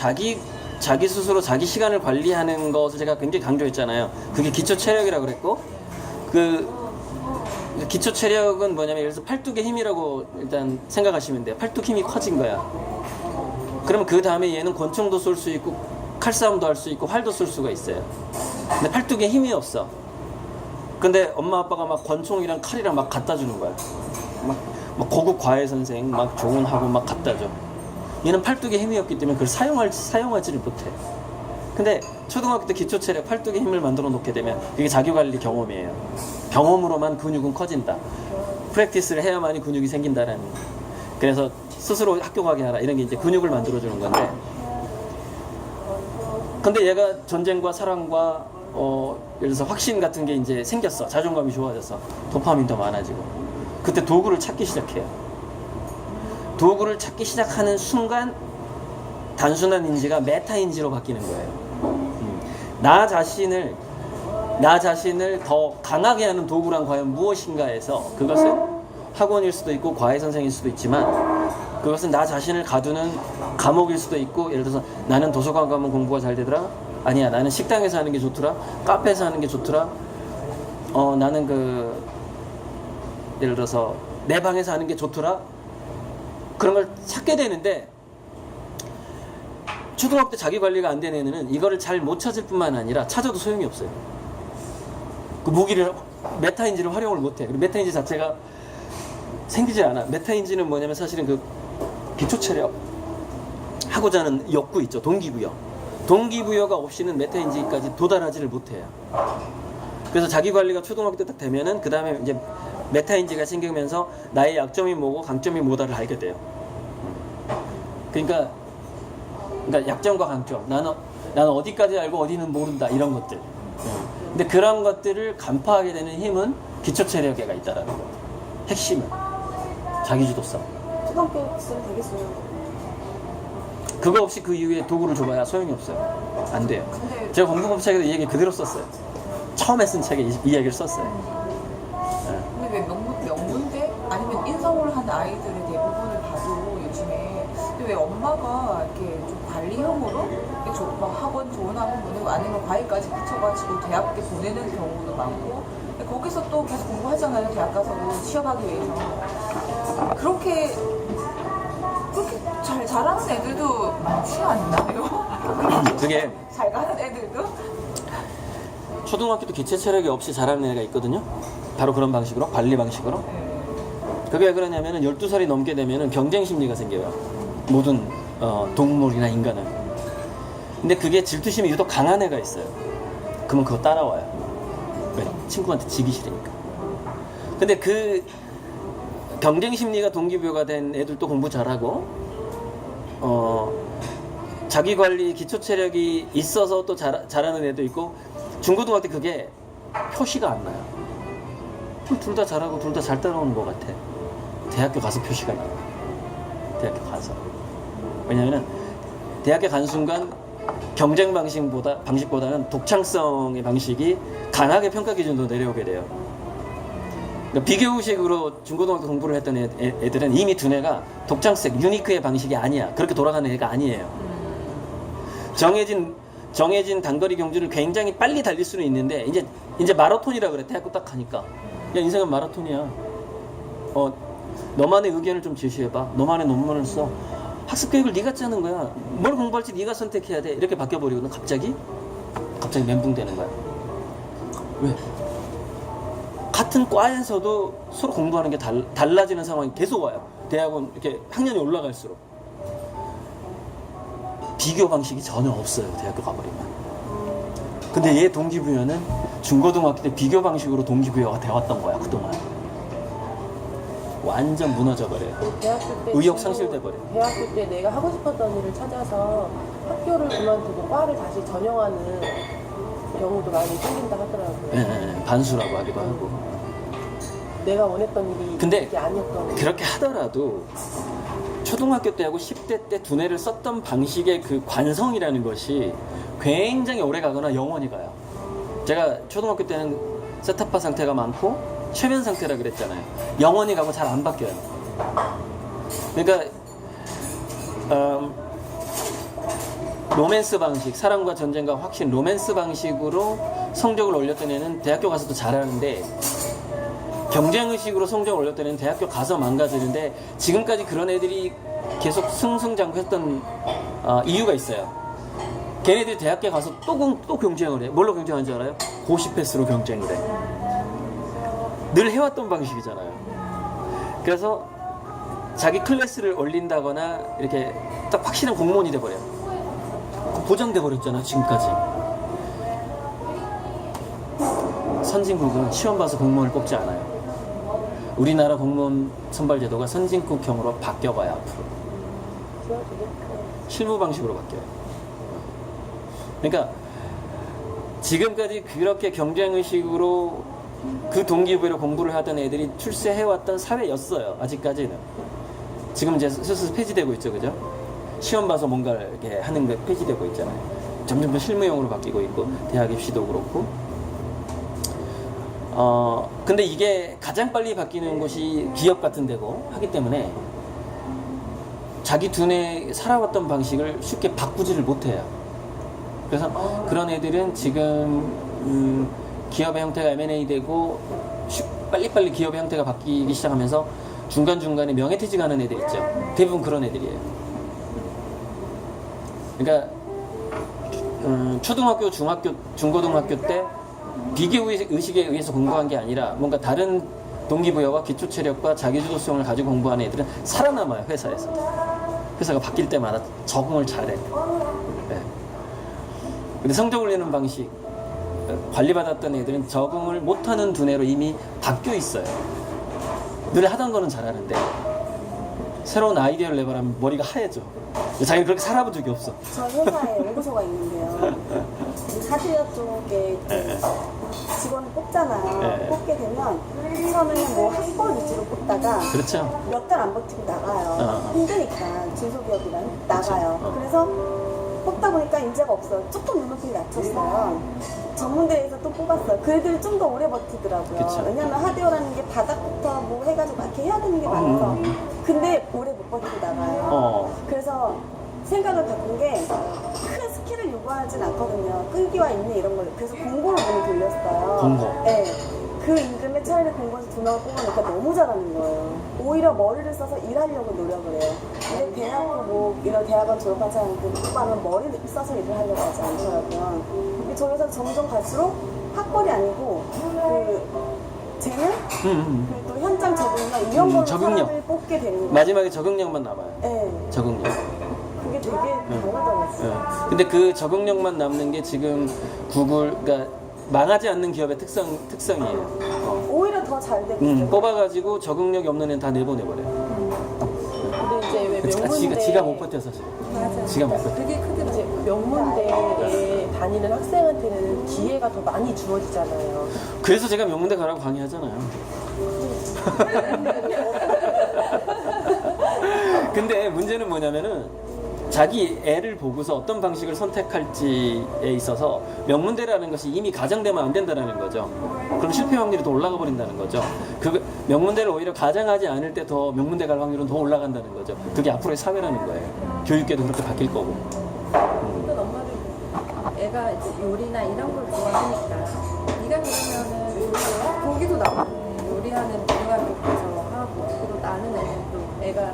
자기 스스로 자기 시간을 관리하는 것을 제가 굉장히 강조했잖아요. 그게 기초 체력이라고 그랬고, 그 기초 체력은 뭐냐면 예를 들어서 팔뚝의 힘이라고 일단 생각하시면 돼요. 팔뚝 힘이 커진 거야. 그러면 그 다음에 얘는 권총도 쏠 수 있고 칼싸움도 할 수 있고 활도 쏠 수가 있어요. 근데 팔뚝에 힘이 없어. 근데 엄마 아빠가 막 권총이랑 칼이랑 막 갖다 주는 거야. 막 고급 과외 선생 막 조언하고 막 갖다 줘. 얘는 팔뚝에 힘이 없기 때문에 그걸 사용하지를 못해. 근데 초등학교 때 기초 체력 팔뚝에 힘을 만들어 놓게 되면 그게 자기관리 경험이에요. 경험으로만 근육은 커진다. 프랙티스를 해야만이 근육이 생긴다라는. 그래서 스스로 학교 가게 하라 이런 게 이제 근육을 만들어 주는 건데. 근데 얘가 전쟁과 사랑과 예를 들어서 확신 같은 게 이제 생겼어. 자존감이 좋아져서 도파민도 많아지고. 그때 도구를 찾기 시작해요. 도구를 찾기 시작하는 순간 단순한 인지가 메타 인지로 바뀌는 거예요. 나 자신을 더 강하게 하는 도구란 과연 무엇인가에서 그것은 학원일 수도 있고 과외 선생일 수도 있지만 그것은 나 자신을 가두는 감옥일 수도 있고 예를 들어서 나는 도서관 가면 공부가 잘 되더라. 아니야 나는 식당에서 하는 게 좋더라. 카페에서 하는 게 좋더라. 나는 예를 들어서 내 방에서 하는 게 좋더라. 그런 걸 찾게 되는데 초등학교 때 자기 관리가 안 된 애는 이거를 잘 못 찾을 뿐만 아니라 찾아도 소용이 없어요. 그 무기를 메타인지를 활용을 못해. 그리고 메타인지 자체가 생기지 않아. 메타인지는 뭐냐면 사실은 그 기초 체력 하고자 하는 욕구 있죠. 동기부여가 없이는 메타인지까지 도달하지를 못해요. 그래서 자기 관리가 초등학교 때 딱 되면은 그 다음에 이제 메타인지가 생기면서 나의 약점이 뭐고 강점이 뭐다를 알게 돼요. 그러니까 약점과 강점. 나는 어디까지 알고 어디는 모른다 이런 것들. 근데 그런 것들을 간파하게 되는 힘은 기초 체력에가 있다라는 거. 핵심은 자기주도성. 초등학교 때는 되겠어요. 그거 없이 그 이후에 도구를 줘봐야 소용이 없어요. 안 돼요. 제가 공부법 책에도 이 얘기 그대로 썼어요. 처음에 쓴 책에 이 얘기를 썼어요. 근데 왜 명문대 아니면 인서울 한 아이들의 대부분을 봐도 요즘에 왜 엄마가 이렇게 좀 관리형으로 이렇게 막 학원 좋은 학원 보내고 아니면 과외까지 붙여가지고 대학교 보내는 경우도 많고 거기서 또 계속 공부하잖아요. 대학 가서도 취업하기 위해서 그렇게 잘 자라는 애들도 많지 않나요? 그게 잘 가는 애들도? 초등학교 때 기초 체력이 없이 자라는 애가 있거든요. 바로 그런 방식으로 관리 방식으로. 그게 왜 그러냐면은 12살이 넘게 되면은 경쟁 심리가 생겨요. 모든 동물이나 인간은. 근데 그게 질투심이 유독 강한 애가 있어요. 그러면 그거 따라와요. 왜? 친구한테 지기 싫으니까. 근데 그 경쟁 심리가 동기부여가 된 애들도 공부 잘하고 자기 관리 기초 체력이 있어서 또 잘하는 애도 있고 중고등학교 때 그게 표시가 안 나요. 둘 다 잘하고 둘 다 잘 따라오는 것 같아. 대학교 가서 표시가 나요. 대학교 가서. 왜냐면은 대학교 간 순간 경쟁 방식보다는 독창성의 방식이 강하게 평가 기준으로 내려오게 돼요. 그러니까 비교의식으로 중고등학교 공부를 했던 애들은 이미 두뇌가 독창성, 유니크의 방식이 아니야. 그렇게 돌아가는 애가 아니에요. 정해진 단거리 경주를 굉장히 빨리 달릴 수는 있는데 이제 마라톤이라 그래. 대학교 딱 가니까 야 인생은 마라톤이야. 너만의 의견을 좀 제시해봐. 너만의 논문을 써. 학습 계획을 네가 짜는 거야. 뭘 공부할지 네가 선택해야 돼. 이렇게 바뀌어버리거든. 갑자기 멘붕되는 거야. 왜? 같은 과에서도 서로 공부하는 게 달라지는 상황이 계속 와요. 대학원 이렇게 학년이 올라갈수록 비교 방식이 전혀 없어요. 대학교 가버리면. 근데 얘 동기부여는 중고등학교 때 비교 방식으로 동기부여가 되었던 거야. 그동안 완전 무너져버려요. 대학교 때 의욕 상실돼버려. 대학교 때 내가 하고 싶었던 일을 찾아서 학교를 그만두고 과를 다시 전형하는 경우도 많이 생긴다 하더라고요. 네, 반수라고 하기도 하고. 내가 원했던 일이 근데 그게 아니었던. 그렇게 하더라도 초등학교 때하고 10대 때 두뇌를 썼던 방식의 그 관성이라는 것이 굉장히 오래 가거나 영원히 가요. 제가 초등학교 때는 세타파 상태가 많고 최면 상태라 그랬잖아요. 영원히 가고 잘 안 바뀌어요. 그러니까 로맨스 방식, 사랑과 전쟁과 확신, 로맨스 방식으로 성적을 올렸던 애는 대학교 가서도 잘하는데, 경쟁의식으로 성적을 올렸던 애는 대학교 가서 망가지는데, 지금까지 그런 애들이 계속 승승장구했던 이유가 있어요. 걔네들이 대학교 가서 또 경쟁을 해. 뭘로 경쟁하는 줄 알아요? 고시 패스로 경쟁을 해. 늘 해왔던 방식이잖아요. 그래서 자기 클래스를 올린다거나 이렇게 딱 확실한 공무원이 돼버려요. 보장돼 버렸잖아, 지금까지. 선진국은 시험 봐서 공무원을 뽑지 않아요. 우리나라 공무원 선발 제도가 선진국형으로 바뀌어봐야 앞으로 실무 방식으로 바뀌어요. 그러니까 지금까지 그렇게 경쟁의식으로 그 동기부여로 공부를 하던 애들이 출세해왔던 사회였어요. 아직까지는. 지금 이제 슬슬 폐지되고 있죠, 그죠? 시험 봐서 뭔가를 이렇게 하는 게 폐지되고 있잖아요. 점점 더 실무용으로 바뀌고 있고, 대학 입시도 그렇고. 근데 이게 가장 빨리 바뀌는 곳이 기업 같은 데고 하기 때문에 자기 두뇌 살아왔던 방식을 쉽게 바꾸지를 못해요. 그래서 그런 애들은 지금 기업의 형태가 M&A 되고 빨리빨리 기업의 형태가 바뀌기 시작하면서 중간중간에 명예퇴직하는 애들 있죠. 대부분 그런 애들이에요. 그러니까 초등학교, 중학교, 중고등학교 때 비교의식에 의해서 공부한 게 아니라 뭔가 다른 동기부여와 기초체력과 자기주도성을 가지고 공부하는 애들은 살아남아요, 회사에서. 회사가 바뀔 때마다 적응을 잘해. 네. 근데 성적 올리는 방식, 관리받았던 애들은 적응을 못하는 두뇌로 이미 바뀌어 있어요. 늘 하던 거는 잘하는데 새로운 아이디어를 내보라면 머리가 하얘져. 자기는 그렇게 살아본 적이 없어. 저희 회사에 연구소가 있는데요. 사드리아 쪽에 직원을 뽑잖아요. 네. 뽑게 되면 처음에는 뭐 학벌 위주로 뽑다가 그렇죠. 몇 달 안 버티고 나가요. 힘드니까 중소기업이랑 나가요. 그래서 뽑다 보니까 인재가 없어요. 조금 눈높이를 낮췄어요. 전문대에서 또 뽑았어요. 그 애들이 좀 더 오래 버티더라고요. 그쵸. 왜냐면 하드웨어라는 게 바닥부터 뭐 해가지고 막 이렇게 해야 되는 게 많아서. 근데 오래 못 버티고 나가요. 그래서 생각을 바꾼 게 큰 스킬을 요구하진 않거든요. 끈기와 인내 이런 걸. 그래서 공고를 많이 돌렸어요. 공고? 네. 그 임금에 차라리 공고에서 2명을 뽑으니까 너무 잘하는 거예요. 오히려 머리를 써서 일하려고 노력을 해요. 근데 대학 뭐 이런 대학원 졸업한 사람들 뽑아면 머리를 써서 일을 하려고 하지 않더라고요. 근데 저희 회사 점점 갈수록 학벌이 아니고 그 재능? 그리고 또 현장 적응력 이런 걸로 적응력. 사람을 뽑게 되는 거예요. 마지막에 적응력만 남아요. 네. 적응력. 그게 되게 다르더라고요. 근데 그 적응력만 남는 게 지금 구글, 그러니까 망하지 않는 기업의 특성이에요. 오히려 더 잘 되고 있어요. 뽑아가지고 적응력이 없는 애는 다 내보내버려요. 근데 이제 왜 명문대 지가 못 버텨서 지금. 맞아요. 지가 못 버텨. 그게 크더라고요. 이제 명문대에 다니는 학생한테는 기회가 더 많이 주어지잖아요. 그래서 제가 명문대 가라고 강의하잖아요. 근데 문제는 뭐냐면은 자기 애를 보고서 어떤 방식을 선택할지에 있어서 명문대라는 것이 이미 가장되면 안 된다는 거죠. 그럼 실패 확률이 더 올라가 버린다는 거죠. 그 명문대를 오히려 가장하지 않을 때 더 명문대 갈 확률은 더 올라간다는 거죠. 그게 앞으로의 사회라는 거예요. 교육계도 그렇게 바뀔 거고. 어떤 엄마들 애가 이제 요리나 이런 걸 좋아하니까 네가 그러면은 거기도 나오고 요리하는 고등학교 가서 하고 또 나는 애는 또 애가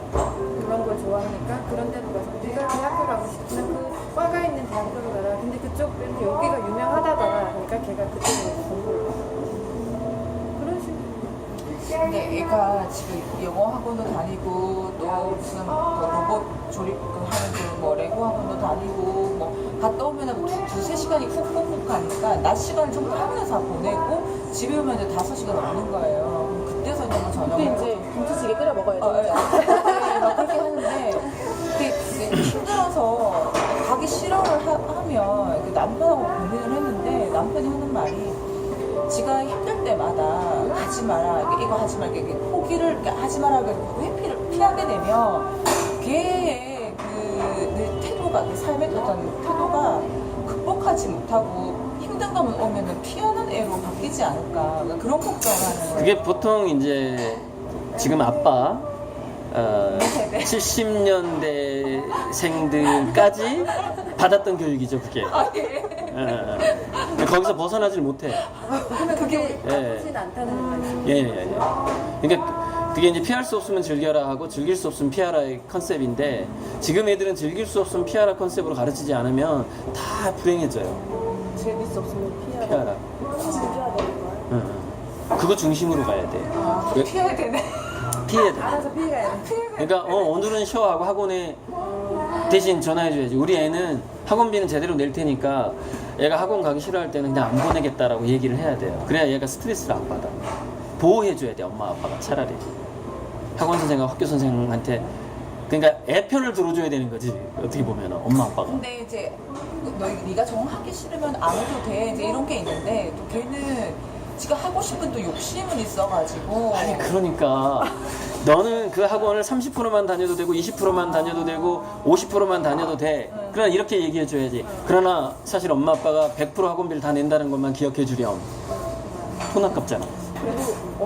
그런 걸 좋아하니까 그런 데로 가서 네가 대학교 가고 싶으면 그 과가 있는 대학교로 가라. 근데 그쪽 여기가 유명하다더라. 그러니까 걔가 그쪽으로 공부를 그런 식으로. 근데 애가 지금 영어 학원도 다니고 또 무슨 뭐 로봇 조립하는 뭐 레고 학원도 다니고 뭐 갔다 오면은 두세 시간이 훅훅훅 가니까 낮 시간을 전부 학원에서 보내고 집에 오면 이제 5시간 넘는 거예요. 그럼 그때서 이제 뭐 저녁을 그때 이제 김치찌개 끓여 먹어야 돼. 막 그렇게 하는데 그게 힘들어서 가기 싫어를 하면 그 남편하고 고민을 했는데 남편이 하는 말이 지가 힘들 때마다 하지 마라 이거 하지 말게 포기를 하지 마라 그래서 회피를 피하게 되면 걔의 그 태도가 그 삶의 어떤 태도가 극복하지 못하고 힘든 감은 오면은 피하는 애로 바뀌지 않을까 그런 걱정을 하는 거예요. 그게 보통 이제 지금 아빠 70년대생들까지 받았던 교육이죠, 그게. 거기서 벗어나질 못해. 그러면 그게 예. 나쁘진 않다는 말씀. 예. 그러니까 그게 이제 피할 수 없으면 즐겨라 하고 즐길 수 없으면 피하라의 컨셉인데 지금 애들은 즐길 수 없으면 피하라 컨셉으로 가르치지 않으면 다 불행해져요. 즐길 수 없으면 피하라. 피하라. 즐겨야 되는 거예요. 그거 중심으로 가야 돼. 왜? 피해야 되네. 피해야 돼. 알아서 피해가야 돼. 그러니까 오늘은 쉬어하고 학원에 대신 전화해줘야지. 우리 애는 학원비는 제대로 낼 테니까 얘가 학원 가기 싫어할 때는 그냥 안 보내겠다라고 얘기를 해야 돼요. 그래야 얘가 스트레스를 안 받아. 보호해줘야 돼, 엄마 아빠가 차라리. 학원 선생과 학교 선생한테. 그러니까 애 편을 들어줘야 되는 거지, 어떻게 보면 엄마 아빠가. 근데 이제 네가 정하기 싫으면 안 해도 돼. 이제 이런 게 있는데 또 걔는 지가 하고 싶은 또 욕심은 있어가지고. 아니 그러니까 너는 그 학원을 30%만 다녀도 되고 20%만 다녀도 되고 50%만 다녀도 돼. 그러나 이렇게 얘기해줘야지. 그러나 사실 엄마 아빠가 100% 학원비를 다 낸다는 것만 기억해 주렴. 돈 아깝잖아.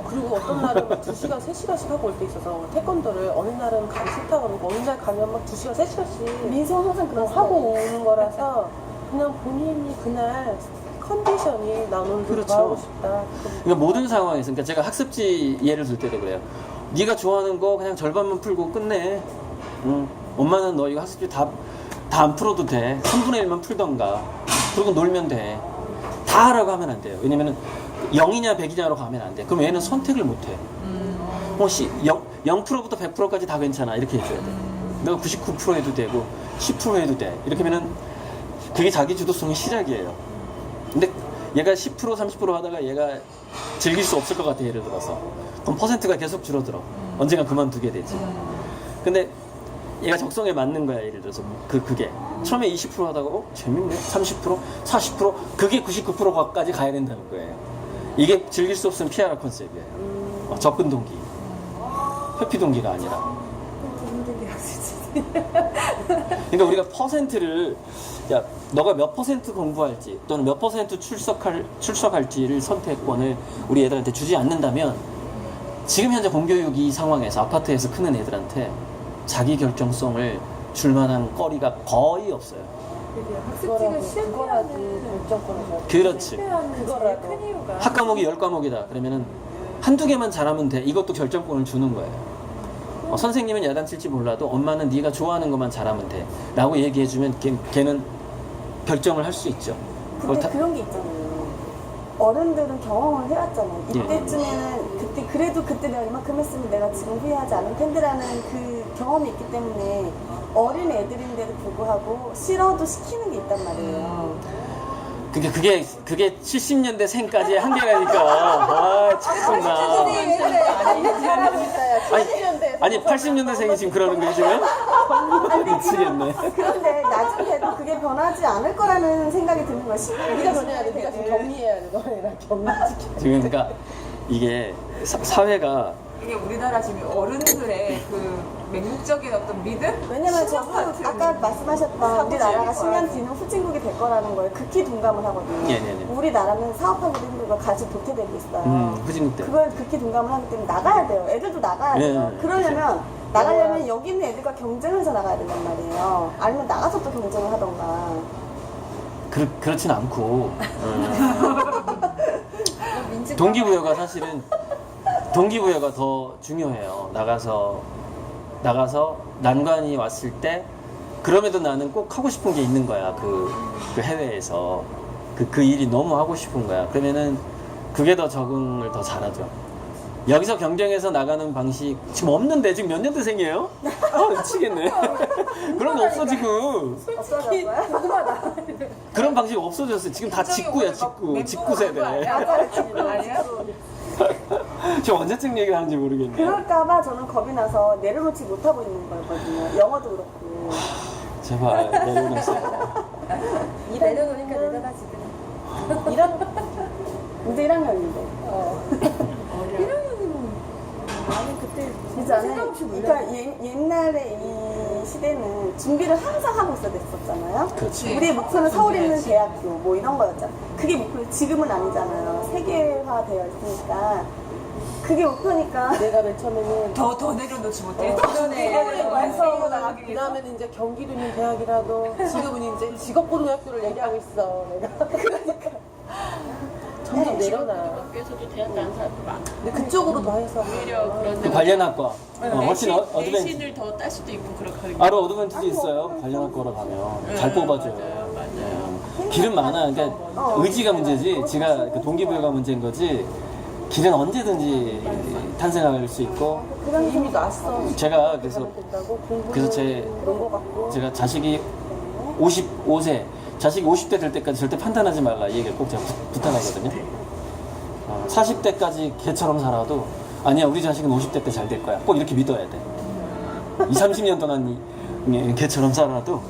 그리고 어떤 날은 2시간, 3시간씩 하고 올 때 있어서 태권도를 어느 날은 가기 싫다고 그러고 어느 날 가면 막 2시간, 3시간씩 민서 항상 그런 하고 오는 거라서 그냥 본인이 그날 컨디션이 나 오늘 그렇죠. 더 하고 싶다. 그러니까 모든 상황에서, 그러니까 제가 학습지 예를 들 때도 그래요. 네가 좋아하는 거 그냥 절반만 풀고 끝내. 엄마는 너 이거 학습지 다 안 풀어도 돼. 3분의 1만 풀던가. 그리고 놀면 돼. 다 하라고 하면 안 돼요. 왜냐면은 0이냐 100이냐로 가면 안 돼. 그럼 얘는 선택을 못 해. 0%부터 100%까지 다 괜찮아. 이렇게 해줘야 돼. 내가 99% 해도 되고 10% 해도 돼. 이렇게 하면은 그게 자기 주도성의 시작이에요. 근데 얘가 10% 30% 하다가 얘가 즐길 수 없을 것 같아, 예를 들어서. 그럼 퍼센트가 계속 줄어들어. 언젠가 그만두게 되지. 근데 얘가 적성에 맞는 거야, 예를 들어서. 그게. 처음에 20% 하다가, 재밌네. 30%? 40%? 그게 99%까지 가야 된다는 거예요. 이게 즐길 수 없으면 피하라 컨셉이에요. 접근 동기. 회피 동기가 아니라. 그러니까 우리가 퍼센트를, 야, 너가 몇 퍼센트 공부할지 또는 몇 퍼센트 출석할지를 선택권을 우리 애들한테 주지 않는다면 지금 현재 공교육 이 상황에서 아파트에서 크는 애들한테 자기 결정성을 줄 만한 거리가 거의 없어요. 학습지를 그거라도 실패하는 결정권을 줘. 그렇지. 실패하는 제일 그거라도. 큰 이유가 학 과목이 10과목이다. 그러면은 한두 개만 잘하면 돼. 이것도 결정권을 주는 거예요. 선생님은 야단칠지 몰라도 엄마는 네가 좋아하는 것만 잘하면 돼. 라고 얘기해주면 걔는 결정을 할 수 있죠. 그걸 근데 다- 그런 게 있잖아요. 어른들은 경험을 해왔잖아요. 예. 이때쯤에는 그래도 그때 내가 이만큼 했으면 내가 지금 후회하지 않을 텐데라는 그 경험이 있기 때문에 어린 애들인데도 불구하고 싫어도 시키는 게 있단 말이에요. 그게 70년대 생까지의 한계라니까. 참나. 아니 80년대생이 지금 그러는 거예요 지금? 미치겠네. 그런데 나중 돼도 그게 변하지 않을 거라는 생각이 드는 거야. 네가 변해야 돼. 네가 좀 격리해야 돼. 너네랑 격리시켜. 지금 그러니까 이게 사회가 이게 우리나라 지금 어른들의 그 맹목적인 어떤 믿음? 왜냐면 신념 저도 같은 아까 말씀하셨던 우리나라가 사고지. 10년 뒤는 후진국이 될 거라는 거에 극히 동감을 하거든요. 네네네. 우리나라는 사업하기도 힘들고 같이 도태되고 있어요. 후진국 때. 그걸 극히 동감을 하기 때문에 나가야 돼요. 애들도 나가야 돼요. 네, 그러려면 나가려면 여기 있는 애들과 경쟁해서 나가야 된단 말이에요. 아니면 나가서 또 경쟁을 하던가. 그렇진 않고 동기부여가 사실은 동기부여가 더 중요해요. 나가서 난관이 왔을 때 그럼에도 나는 꼭 하고 싶은 게 있는 거야. 그 해외에서 그 일이 너무 하고 싶은 거야. 그러면은 그게 더 적응을 더 잘하죠. 여기서 경쟁해서 나가는 방식 지금 없는데 지금 몇 년대생이에요? 미치겠네. 그런 거 없어 지금. 없어졌어요? 그런 방식 없어졌어. 지금 다 직구야 직구 세대. 아니야? 저 언제쯤 얘기하는지 모르겠네. 그럴까봐 저는 겁이 나서 내려놓지 못하고 있는 거거든요. 영어도 그렇고. 제발 내려놓으세요. 내려놓으니까 내려가 지금. 이제 1학년인데. 1학년이면 나는 그때 그렇지 않아요? 생각 없이 그러니까 옛날에 이 시대는 준비를 항상 하고 있어야 됐었잖아요. 그렇지. 우리의 목표는 서울에 있는 대학교 뭐 이런 거였잖아. 그게 목표. 지금은 아니잖아요. 세계화 되어 있으니까 그게 목표니까. 내가 맨 처음에는 더 내려놓지 못해. 그다음에 완성으로 나가기 위해서. 그다음에는 이제 경기도민 대학이라도 지금은 이제 직업고등학교를 얘기하고 있어 내가. 그러니까 점점 내려놔. 학교에서도 대학 가는 사람도 많아. 근데 그쪽으로 더 해서 오히려 그런 그 데가 관련 학과 훨씬 어드밴티지. 내신을 더 딸 수도 있고 그렇거든요. 바로 어드밴티지 있어요. 관련 학과로 가면 잘 뽑아줘요. 맞아요. 길은 많아. 그러니까 의지가 문제지. 지가 그 동기부여가 문제인 거지. 길은 언제든지 탄생할 수 있고. 이미 났어. 제가 그래서 된다고 공부는 그래서 그런 거 같고. 제가 자식이 55세, 자식이 50대 될 때까지 절대 판단하지 말라 이 얘기를 꼭 제가 부탁하거든요. 40대까지 개처럼 살아도 아니야 우리 자식은 50대 때 잘 될 거야. 꼭 이렇게 믿어야 돼. 30년 동안 개처럼 살아도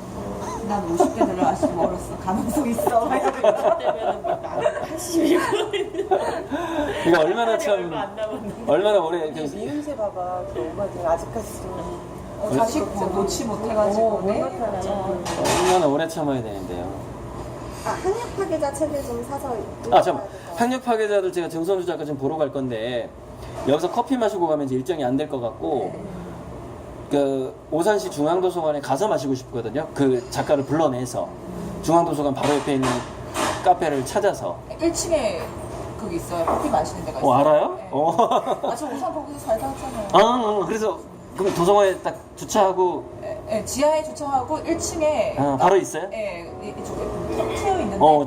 난 50대 되려 아직 멀었어. 가능성 있어. 그때면은 막 80이고 이거 얼마나 참 얼마나 오래 이 미음새 봐봐. 그 엄마들 아직까지 자식 놓지 못해가지고. 네. 얼마나 오래 참아야 되는데요. 학력 파괴자 책을 좀 사서. 참 학력 파괴자들 제가 정선주 작가 좀 보러 갈 건데 여기서 커피 마시고 가면 이제 일정이 안 될 것 같고 그 오산시 중앙도서관에 가서 마시고 싶거든요. 그 작가를 불러내서 중앙도서관 바로 옆에 있는 카페를 찾아서. 1층에 거기 있어요. 커피 마시는 데가 있어요. 알아요? 네. 어. 저 우선 거기서 잘 살았잖아요. 그래서 그럼 도서관에 딱 주차하고 예, 지하에 주차하고 1층에 바로 있어요? 예, 이쪽에 탁 트여 있는데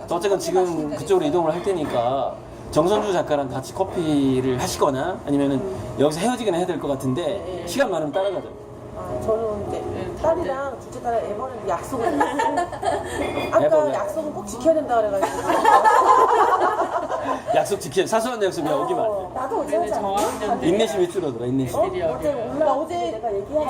저 어쨌든 지금 그쪽으로 이동을 할 테니까 정선주 작가랑 같이 커피를 하시거나 아니면은 여기서 헤어지거나 해야 될 것 같은데 시간 많으면 따라가죠. 저는 이제 딸이랑 둘째 딸이랑 애번에 약속을 했어. 아까 약속은 꼭 지켜야 된다 그래가지고. 약속 지켜 사소한 약속이야 오기만. 나도 어제 하지 않았나? 인내심이 줄어들어 인내심. 어제 올라 어제 내가 얘기하지